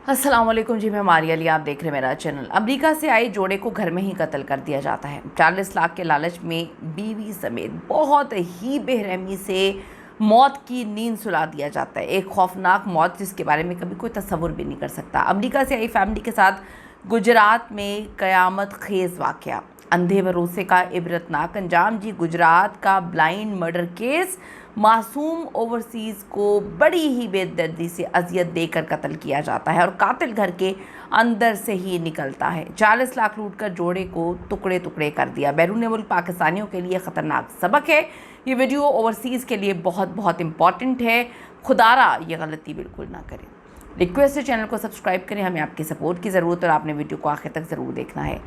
अस्सलाम वालेकुम जी, मैं मारिया अली, आप देख रहे हैं मेरा चैनल। अमेरिका से आए जोड़े को घर में ही कत्ल कर दिया जाता है। 40 लाख के लालच में बीवी समेत बहुत ही बेरहमी से मौत की नींद सुला दिया जाता है। एक खौफनाक मौत जिसके बारे में कभी कोई तसव्वुर भी नहीं कर सकता। अमेरिका से आई फैमिली के साथ गुजरात में क़यामत खेज़ वाक़या, अंधे भरोसे का इबरतनाक अंजाम। जी, गुजरात का ब्लाइंड मर्डर केस, मासूम ओवरसीज़ को बड़ी ही बेदर्दी से अजियत देकर कत्ल किया जाता है और कातिल घर के अंदर से ही निकलता है। 40 लाख लूट कर जोड़े को टुकड़े टुकड़े कर दिया। बैरून मुल्क पाकिस्तानियों के लिए ख़तरनाक सबक है। ये वीडियो ओवरसीज़ के लिए बहुत बहुत इम्पॉर्टेंट है। खुदारा ये गलती बिल्कुल ना करें। रिक्वेस्ट है चैनल को सब्सक्राइब करें, हमें आपकी सपोर्ट की ज़रूरत है और आपने वीडियो को आखिर तक ज़रूर देखना है।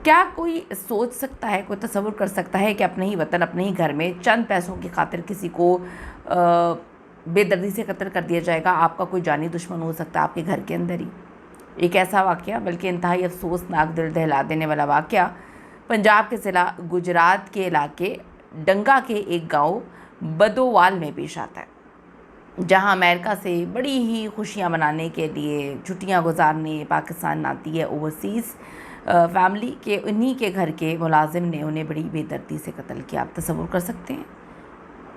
क्या कोई सोच सकता है, कोई तसव्वुर कर सकता है कि अपने ही वतन, अपने ही घर में चंद पैसों की खातिर किसी को बेदर्दी से कत्ल कर दिया जाएगा? आपका कोई जानी दुश्मन हो सकता है आपके घर के अंदर ही। एक ऐसा वाक़या, बल्कि इंतहाई अफसोसनाक, दिल दहला देने वाला वाक़या पंजाब के ज़िला गुजरात के इलाके डंगा के एक गाँव बदोवाल में पेश आता है, जहां अमेरिका से बड़ी ही खुशियां मनाने के लिए छुट्टियां गुजारने पाकिस्तान आती है ओवरसीज़ फैमिली के। उन्हीं के घर के मुलाजिम ने उन्हें बड़ी बेदर्दी से कत्ल किया। आप तसव्वुर कर सकते हैं?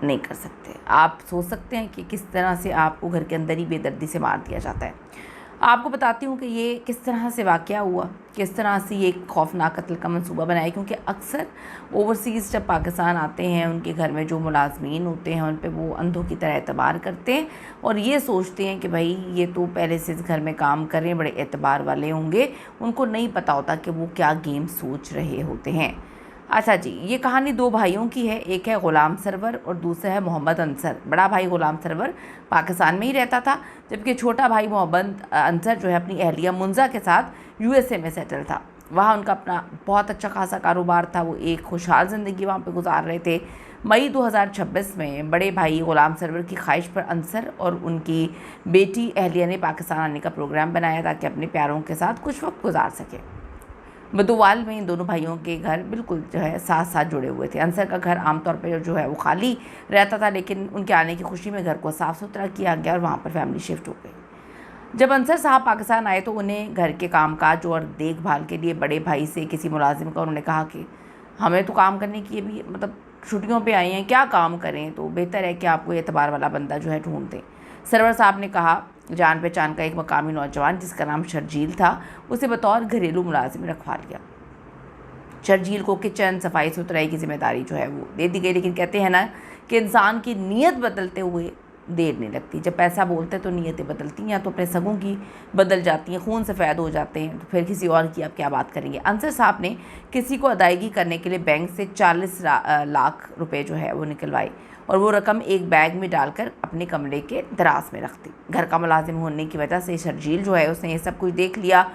नहीं कर सकते। आप सोच सकते हैं कि किस तरह से आपको घर के अंदर ही बेदर्दी से मार दिया जाता है। आपको बताती हूँ कि ये किस तरह से वाक़या हुआ, किस तरह से ये खौफनाक कत्ल का मंसूबा बनाया। क्योंकि अक्सर ओवरसीज़ जब पाकिस्तान आते हैं, उनके घर में जो मुलाजमीन होते हैं उन पे वो अंधों की तरह एतबार करते हैं और ये सोचते हैं कि भाई ये तो पहले से इस घर में काम कर रहे हैं, बड़े एतबार वाले होंगे। उनको नहीं पता होता कि वो क्या गेम सोच रहे होते हैं। अच्छा जी, ये कहानी दो भाइयों की है। एक है ग़ुलाम सरवर और दूसरा है मोहम्मद अंसर। बड़ा भाई ग़ुलाम सरवर पाकिस्तान में ही रहता था, जबकि छोटा भाई मोहम्मद अंसर जो है अपनी अहलिया मुंजा के साथ यूएसए में सेटल था। वहाँ उनका अपना बहुत अच्छा खासा कारोबार था। वो एक खुशहाल ज़िंदगी वहाँ पे गुजार रहे थे। मई 2026 में बड़े भाई ग़ुलाम सरवर की ख्वाहिश पर अंसर और उनकी बेटी अहलिया ने पाकिस्तान आने का प्रोग्राम बनाया ताकि अपने प्यारों के साथ कुछ वक्त गुजार सकें। बदोवाल में इन दोनों भाइयों के घर बिल्कुल जो है साथ साथ जुड़े हुए थे। अंसर का घर आमतौर पर जो है वो खाली रहता था, लेकिन उनके आने की खुशी में घर को साफ़ सुथरा किया गया और वहाँ पर फैमिली शिफ्ट हो गई। जब अंसर साहब पाकिस्तान आए तो उन्हें घर के कामकाज और देखभाल के लिए बड़े भाई से किसी मुलाजिम का उन्होंने कहा कि हमें तो काम करने की भी मतलब छुट्टियों पे आई हैं, क्या काम करें, तो बेहतर है कि आपको एतबार वाला बंदा जो है ढूंढ दें। सरवर साहब ने कहा। जान पहचान का एक मकामी नौजवान जिसका नाम शर्जील था, उसे बतौर घरेलू मुलाजिम रखवा लिया। शर्जील को किचन, सफाई सुथराई की जिम्मेदारी जो है वो दे दी गई। लेकिन कहते हैं ना कि इंसान की नीयत बदलते हुए देर नहीं लगती। जब पैसा बोलते तो नीयतें बदलती हैं, तो अपने सगों की बदल जाती हैं, खून सफ़ेद हो जाते हैं, तो फिर किसी और की आप क्या बात करेंगे। अंसर साहब ने किसी को अदायगी करने के लिए बैंक से 40 लाख रुपए जो है वो निकलवाए और वो रकम एक बैग में डालकर अपने कमरे के दराज में रख दी। घर का मुलाजिम होने की वजह से शर्जील जो है उसने ये सब कुछ देख लिया।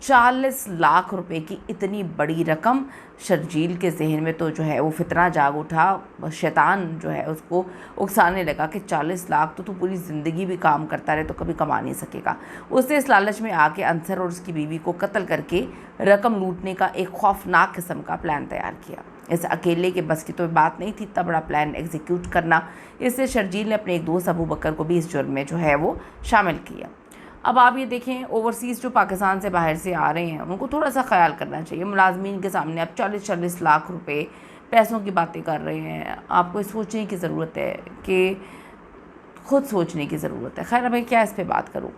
40 लाख रुपए की इतनी बड़ी रकम, शर्जील के जहन में तो जो है वो फितना जाग उठा। शैतान जो है उसको उकसाने लगा कि 40 लाख तो तू पूरी ज़िंदगी भी काम करता रहे तो कभी कमा नहीं सकेगा। उसने इस लालच में आके अंसर और उसकी बीवी को कत्ल करके रकम लूटने का एक खौफनाक किस्म का प्लान तैयार किया। इस अकेले के बस की तो बात नहीं थी इतना बड़ा प्लान एग्जीक्यूट करना। इससे शर्जील ने अपने एक दोस्त अबू बकर को भी इस जुर्म में जो है वो शामिल किया। अब आप ये देखें, ओवरसीज़ जो पाकिस्तान से बाहर से आ रहे हैं उनको थोड़ा सा ख्याल करना चाहिए। मुलाजमीन के सामने आप 40-40 लाख रुपए पैसों की बातें कर रहे हैं। आपको सोचने की ज़रूरत है, कि खुद सोचने की ज़रूरत है। खैर, मैं क्या इस पर बात करूँ।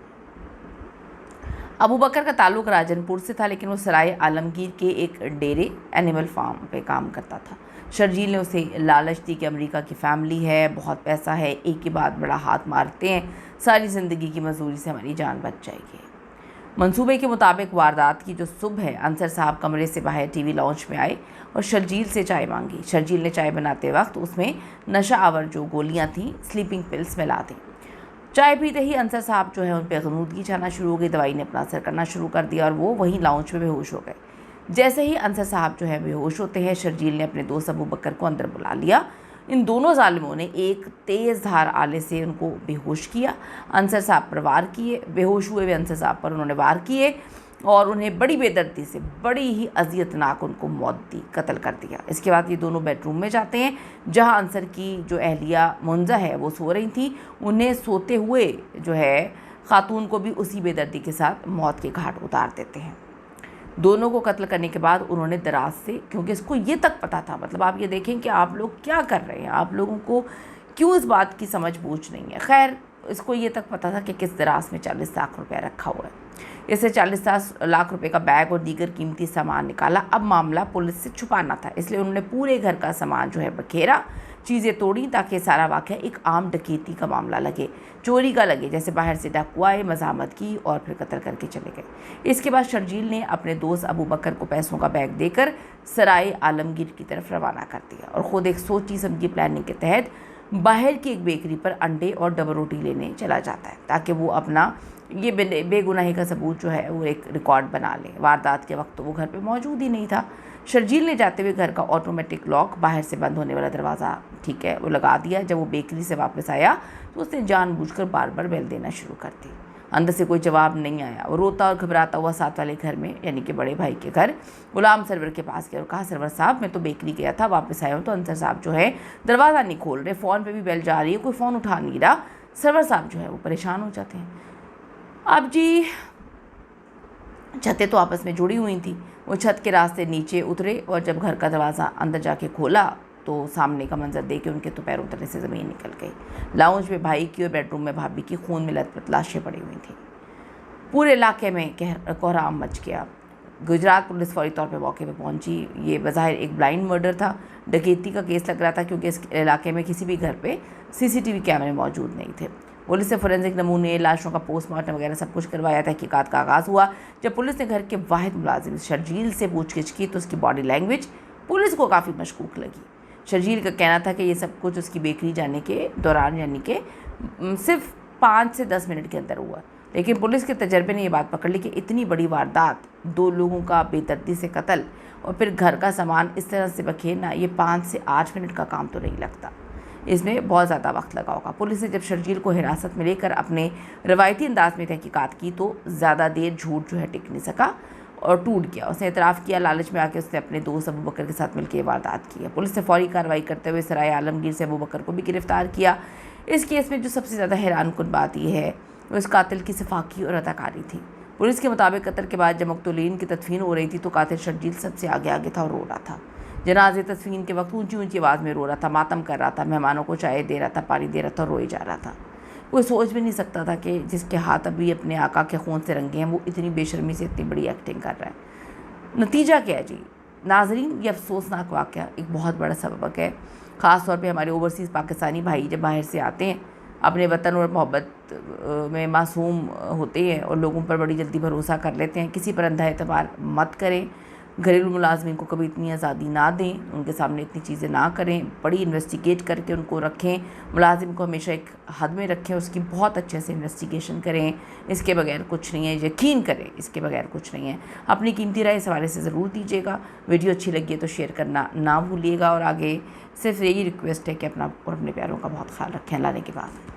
अबू बकर का ताल्लुक़ राजनपुर से था, लेकिन वो सराय आलमगीर के एक डेरे एनिमल फार्म पे काम करता था। शर्जील ने उसे लालच दी कि अमेरिका की फ़ैमिली है, बहुत पैसा है, एक ही बात बड़ा हाथ मारते हैं, सारी ज़िंदगी की मजदूरी से हमारी जान बच जाएगी। मंसूबे के मुताबिक वारदात की जो सुबह है, अंसर साहब कमरे से बाहर टीवी लाउंज में आए और शर्जील से चाय मांगी। शर्जील ने चाय बनाते वक्त उसमें नशा आवर जो गोलियाँ थीं, स्लीपिंग पिल्स मिला दी। चाय पीते ही अंसर साहब जो है उन पर गनूदगी छाना शुरू हो गई। दवाई ने अपना असर करना शुरू कर दिया और वो वहीं लाउंज में बेहोश हो गए। जैसे ही अंसर साहब जो है बेहोश होते हैं, शर्जील ने अपने दोस्त अबू बकर को अंदर बुला लिया। इन दोनों जालिमों ने एक तेज़ धार आले से उनको बेहोश किया। अंसर साहब पर वार किए। बेहोश हुए वे अंसर साहब पर उन्होंने वार किए और उन्हें बड़ी बेदर्दी से, बड़ी ही अजियतनाक उनको मौत दी, कत्ल कर दिया। इसके बाद ये दोनों बेडरूम में जाते हैं, जहां अंसर की जो अहलिया मुंजा है वो सो रही थी। उन्हें सोते हुए जो है खातून को भी उसी बेदर्दी के साथ मौत के घाट उतार देते हैं। दोनों को कत्ल करने के बाद उन्होंने दराज से, क्योंकि इसको ये तक पता था, मतलब आप ये देखें कि आप लोग क्या कर रहे हैं, आप लोगों को क्यों इस बात की समझ बूझ नहीं है। खैर, इसको ये तक पता था कि किस दराज में 40 लाख रुपया रखा हुआ है। इससे 40 लाख रुपए का बैग और दीगर कीमती सामान निकाला। अब मामला पुलिस से छुपाना था, इसलिए उन्होंने पूरे घर का सामान जो है बखेरा, चीज़ें तोड़ी ताकि सारा वाक़या एक आम डकैती का मामला लगे, चोरी का लगे, जैसे बाहर से डाकू आए, मज़ाहमत की और फिर कत्ल करके चले गए। इसके बाद शर्जील ने अपने दोस्त अबू बकर को पैसों का बैग देकर सराय आलमगीर की तरफ रवाना कर दिया और ख़ुद एक सोची समझी प्लानिंग के तहत बाहर की एक बेकरी पर अंडे और डबल रोटी लेने चला जाता है ताकि वो अपना ये बेगुनाही का सबूत जो है वो एक रिकॉर्ड बना ले। वारदात के वक्त तो वो घर पे मौजूद ही नहीं था। शर्जील ने जाते हुए घर का ऑटोमेटिक लॉक, बाहर से बंद होने वाला दरवाज़ा, ठीक है, वो लगा दिया। जब वो बेकरी से वापस आया तो उसने जानबूझकर बार बार बेल देना शुरू कर दी। अंदर से कोई जवाब नहीं आया। वो रोता और घबराता हुआ साथ वाले घर में, यानी कि बड़े भाई के घर, गुलाम सरवर के पास गया और कहा, सरवर साहब, मैं तो बेकरी गया था, वापस आया हूँ तो अंसर साहब जो है दरवाज़ा नहीं खोल रहे, फ़ोन पे भी बेल जा रही है, कोई फ़ोन उठा नहीं रहा। सरवर साहब जो है वो परेशान हो जाते हैं। अब जी छतें तो आपस में जुड़ी हुई थी। वो छत के रास्ते नीचे उतरे और जब घर का दरवाज़ा अंदर जाके खोला तो सामने का मंजर देख के उनके तो पैरों तले से ज़मीन निकल गई। लाउंज में भाई की और बेडरूम में भाभी की खून में लथपथ लाशें पड़ी हुई थी। पूरे इलाके में कोहराम मच गया। गुजरात पुलिस फौरी तौर पे मौके पे पहुंची। ये बज़ाहिर एक ब्लाइंड मर्डर था, डकैती का केस लग रहा था, क्योंकि इस इलाके में किसी भी घर पे CCTV कैमरे मौजूद नहीं थे। पुलिस ने फोरेंसिक नमूने, लाशों का पोस्टमार्टम वगैरह सब कुछ करवाया। तहकीकात का आगाज़ हुआ। जब पुलिस ने घर के वाहिद मुलाजिम शर्जील से पूछगिछ की तो उसकी बॉडी लैंग्वेज पुलिस को काफ़ी मशकूक लगी। शर्जील का कहना था कि ये सब कुछ उसकी बेकरी जाने के दौरान, यानी कि सिर्फ 5 से 10 मिनट के अंदर हुआ। लेकिन पुलिस के तजर्बे ने यह बात पकड़ ली कि इतनी बड़ी वारदात, 2 लोगों का बेदर्दी से कत्ल और फिर घर का सामान इस तरह से बखेरना, ये 5 से 8 मिनट का काम तो नहीं लगता, इसमें बहुत ज़्यादा वक्त लगा होगा। पुलिस ने जब शर्जील को हिरासत में लेकर अपने रवायती अंदाज में तहकीकात की तो ज़्यादा देर झूठ जो है टिक नहीं सका और टूट गया। उसने इतराफ़ किया, लालच में आके उसने अपने दोस्त अबू बकर के साथ मिलकर वारदात की है। पुलिस ने फौरी कार्रवाई करते हुए सराय आलमगीर से अबू बकर को भी गिरफ्तार किया। इस केस में जो सबसे ज़्यादा हैरानकुन बात यह है वो इस कातिल की सफाकी और अदाकारी थी। पुलिस के मुताबिक कत्ल के बाद जब मकतूलीन की तदफीन हो रही थी तो कातिल शर्जील सबसे आगे आगे था और रो रहा था। जनाजे तदफीन के वक्त ऊंची ऊंची आवाज़ में रो रहा था, मातम कर रहा था, मेहमानों को चाय दे रहा था, पानी दे रहा था, रोए जा रहा था। कोई सोच भी नहीं सकता था कि जिसके हाथ अभी अपने आका के खून से रंगे हैं वो इतनी बेशर्मी से इतनी बड़ी एक्टिंग कर रहा है। नतीजा क्या है जी नाजरीन, ये अफसोसनाक वाक़या एक बहुत बड़ा सबक है। ख़ास तौर पे हमारे ओवरसीज़ पाकिस्तानी भाई जब बाहर से आते हैं, अपने वतन और मोहब्बत में मासूम होते हैं और लोगों पर बड़ी जल्दी भरोसा कर लेते हैं। किसी पर अंधा एतबार मत करें। घरेलू मुलाजमिन को कभी इतनी आज़ादी ना दें, उनके सामने इतनी चीज़ें ना करें, बड़ी इन्वेस्टिगेट करके उनको रखें। मुलाजिम को हमेशा एक हद में रखें, उसकी बहुत अच्छे से इन्वेस्टिगेशन करें। इसके बगैर कुछ नहीं है, यकीन करें, इसके बगैर कुछ नहीं है। अपनी कीमती राय इस हवाले से ज़रूर दीजिएगा। वीडियो अच्छी लगी है तो शेयर करना ना भूलिएगा और आगे सिर्फ यही रिक्वेस्ट है कि अपना और अपने प्यारों का बहुत ख्याल रखें। अल्लाह ने के बाद।